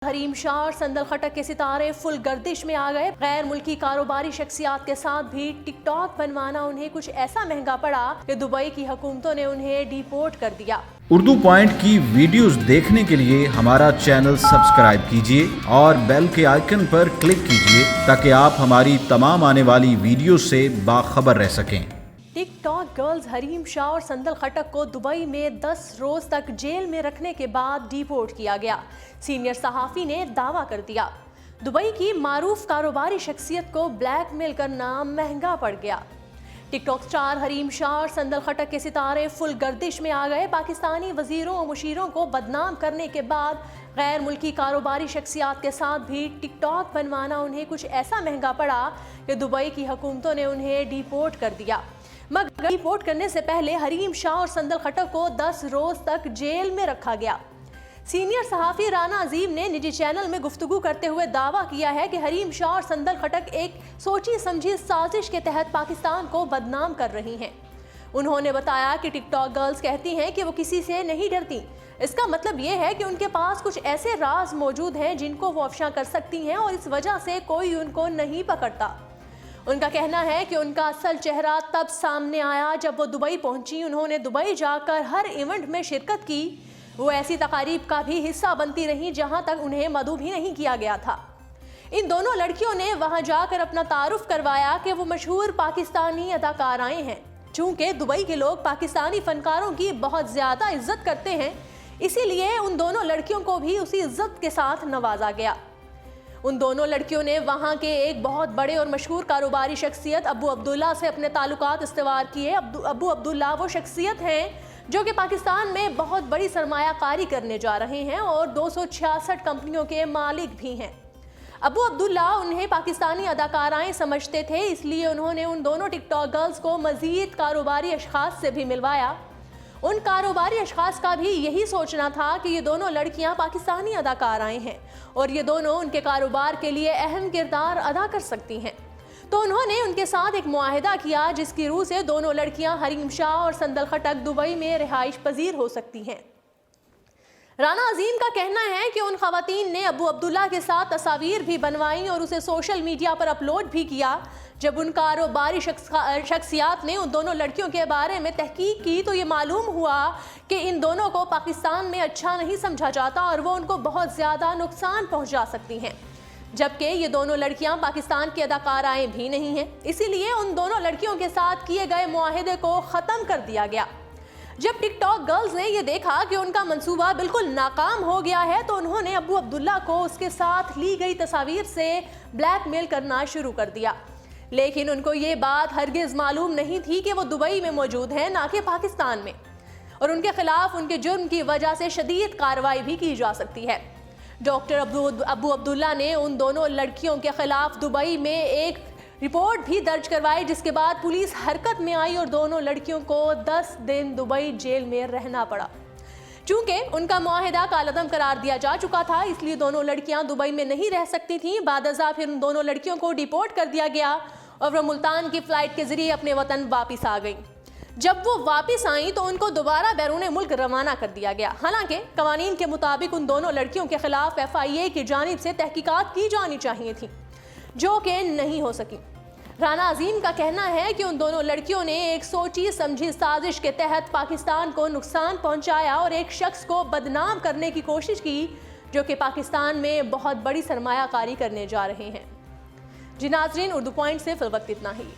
حریم شاہ اور سندل خٹک کے ستارے فل گردش میں آ گئے۔ غیر ملکی کاروباری شخصیات کے ساتھ بھی ٹک ٹاک بنوانا انہیں کچھ ایسا مہنگا پڑا کہ دبئی کی حکومتوں نے انہیں ڈیپورٹ کر دیا۔ اردو پوائنٹ کی ویڈیوز دیکھنے کے لیے ہمارا چینل سبسکرائب کیجیے اور بیل کے آئیکن پر کلک کیجیے تاکہ آپ ہماری تمام آنے والی ویڈیوز سے باخبر رہ سکیں۔ ٹک ٹاک گرلز حریم شاہ اور سندل خٹک کو دبئی میں 10 روز تک جیل میں رکھنے کے بعد ڈیپورٹ کیا گیا۔ سینئر صحافی نے دعویٰ کر دیا دبئی کی معروف کاروباری شخصیت کو بلیک میل کرنا مہنگا پڑ گیا۔ ٹک ٹاک سٹار حریم شاہ اور سندل خٹک کے ستارے فل گردش میں آ گئے۔ پاکستانی وزیروں اور مشیروں کو بدنام کرنے کے بعد غیر ملکی کاروباری شخصیات کے ساتھ بھی ٹک ٹاک بنوانا انہیں کچھ ایسا مہنگا پڑا کہ دبئی کی حکومتوں نے انہیں ڈیپورٹ کر دیا۔ مگر ڈیپورٹ کرنے سے پہلے حریم شاہ اور سندل خٹک کو 10 روز تک جیل میں رکھا گیا۔ سینئر صحافی رانا عظیم نے نجی چینل میں گفتگو کرتے ہوئے دعویٰ کیا ہے کہ حریم شاہ اور سندل خٹک ایک سوچی سمجھی سازش کے تحت پاکستان کو بدنام کر رہی ہیں۔ انہوں نے بتایا کہ ٹک ٹاک گرلز کہتی ہیں کہ وہ کسی سے نہیں ڈرتی۔ اس کا مطلب یہ ہے کہ ان کے پاس کچھ ایسے راز موجود ہیں جن کو وہ افشا کر سکتی ہیں اور اس وجہ سے کوئی ان کو نہیں پکڑتا۔ ان کا کہنا ہے کہ ان کا اصل چہرہ تب سامنے آیا جب وہ دبئی پہنچی۔ انہوں نے دبئی جا کر ہر ایونٹ میں شرکت کی۔ وہ ایسی تقاریب کا بھی حصہ بنتی رہی جہاں تک انہیں مدعو بھی نہیں کیا گیا تھا۔ ان دونوں لڑکیوں نے وہاں جا کر اپنا تعارف کروایا کہ وہ مشہور پاکستانی اداکارائیں ہیں۔ چونکہ دبئی کے لوگ پاکستانی فنکاروں کی بہت زیادہ عزت کرتے ہیں، اسی لیے ان دونوں لڑکیوں کو بھی اسی عزت کے ساتھ نوازا گیا۔ ان دونوں لڑکیوں نے وہاں کے ایک بہت بڑے اور مشہور کاروباری شخصیت ابو عبداللہ سے اپنے تعلقات استوار کیے۔ ابو عبداللہ وہ شخصیت ہیں جو کہ پاکستان میں بہت بڑی سرمایہ کاری کرنے جا رہے ہیں اور 266 کمپنیوں کے مالک بھی ہیں۔ ابو عبداللہ انہیں پاکستانی اداکارائیں سمجھتے تھے، اس لیے انہوں نے ان دونوں ٹک ٹاک گرلز کو مزید کاروباری اشخاص سے بھی ملوایا۔ ان کاروباری اشخاص کا بھی یہی سوچنا تھا کہ یہ دونوں لڑکیاں پاکستانی اداکارائیں ہیں اور یہ دونوں ان کے کاروبار کے لیے اہم کردار ادا کر سکتی ہیں۔ تو انہوں نے ان کے ساتھ ایک معاہدہ کیا جس کی روح سے دونوں لڑکیاں حریم شاہ اور سندل خٹک دبئی میں رہائش پذیر ہو سکتی ہیں۔ رانا عظیم کا کہنا ہے کہ ان خواتین نے ابو عبداللہ کے ساتھ تصاویر بھی بنوائیں اور اسے سوشل میڈیا پر اپلوڈ بھی کیا۔ جب ان کاروباری شخصیات نے ان دونوں لڑکیوں کے بارے میں تحقیق کی تو یہ معلوم ہوا کہ ان دونوں کو پاکستان میں اچھا نہیں سمجھا جاتا اور وہ ان کو بہت زیادہ نقصان پہنچا سکتی ہیں، جبکہ یہ دونوں لڑکیاں پاکستان کی اداکارائیں بھی نہیں ہیں۔ اسی لیے ان دونوں لڑکیوں کے ساتھ کیے گئے معاہدے کو ختم کر دیا گیا۔ جب ٹک ٹاک گرلز نے یہ دیکھا کہ ان کا منصوبہ بالکل ناکام ہو گیا ہے تو انہوں نے ابو عبداللہ کو اس کے ساتھ لی گئی تصاویر سے بلیک میل کرنا شروع کر دیا، لیکن ان کو یہ بات ہرگز معلوم نہیں تھی کہ وہ دبئی میں موجود ہیں نہ کہ پاکستان میں، اور ان کے خلاف ان کے جرم کی وجہ سے شدید کارروائی بھی کی جا سکتی ہے۔ ڈاکٹر ابو عبداللہ نے ان دونوں لڑکیوں کے خلاف دبئی میں ایک رپورٹ بھی درج کروائی، جس کے بعد پولیس حرکت میں آئی اور دونوں لڑکیوں کو 10 دن دبئی جیل میں رہنا پڑا۔ چونکہ ان کا معاہدہ کالعدم قرار دیا جا چکا تھا، اس لیے دونوں لڑکیاں دبئی میں نہیں رہ سکتی تھیں۔ بعد ازاں پھر ان دونوں لڑکیوں کو ڈیپورٹ کر دیا گیا اور وہ ملتان کی فلائٹ کے ذریعے اپنے وطن واپس آ گئیں۔ جب وہ واپس آئیں تو ان کو دوبارہ بیرون ملک روانہ کر دیا گیا۔ حالانکہ قوانین کے مطابق ان دونوں لڑکیوں کے خلاف FIA کی جانب سے تحقیقات کی جانی چاہیے تھی، جو کہ نہیں ہو سکی۔ رانا عظیم کا کہنا ہے کہ ان دونوں لڑکیوں نے ایک سوچی سمجھی سازش کے تحت پاکستان کو نقصان پہنچایا اور ایک شخص کو بدنام کرنے کی کوشش کی جو کہ پاکستان میں بہت بڑی سرمایہ کاری کرنے جا رہے ہیں۔ جی ناظرین، اردو پوائنٹ سے فی الوقت اتنا ہی۔